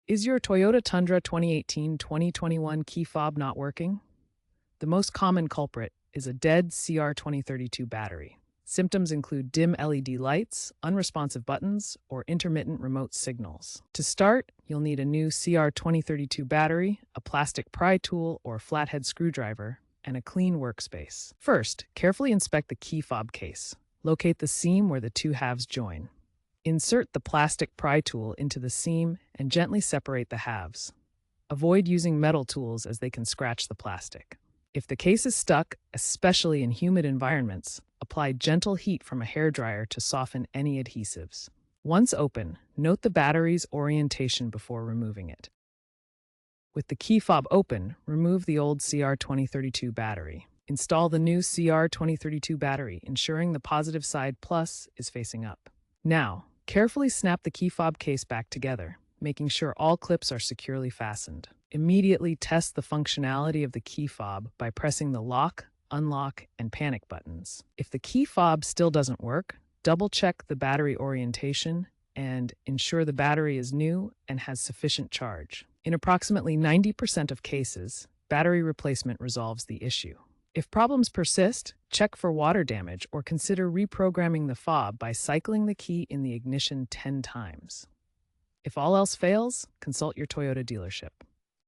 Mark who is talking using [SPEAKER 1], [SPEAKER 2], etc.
[SPEAKER 1] Is your Toyota Tundra 2018-2021 key fob not working? The most common culprit is a dead CR2032 battery. Symptoms include dim LED lights, unresponsive buttons, or intermittent remote signals. To start, you'll need a new CR2032 battery, a plastic pry tool or flathead screwdriver, and a clean workspace. First, carefully inspect the key fob case. Locate the seam where the two halves join. Insert the plastic pry tool into the seam and gently separate the halves. Avoid using metal tools as they can scratch the plastic. If the case is stuck, especially in humid environments, apply gentle heat from a hairdryer to soften any adhesives. Once open, note the battery's orientation before removing it. With the key fob open, remove the old CR2032 battery. Install the new CR2032 battery, ensuring the positive side plus is facing up. Now, carefully snap the key fob case back together, making sure all clips are securely fastened. Immediately test the functionality of the key fob by pressing the lock, unlock, and panic buttons. If the key fob still doesn't work, double-check the battery orientation and ensure the battery is new and has sufficient charge. In approximately 90% of cases, battery replacement resolves the issue. If problems persist, check for water damage or consider reprogramming the fob by cycling the key in the ignition 10 times. If all else fails, consult your Toyota dealership.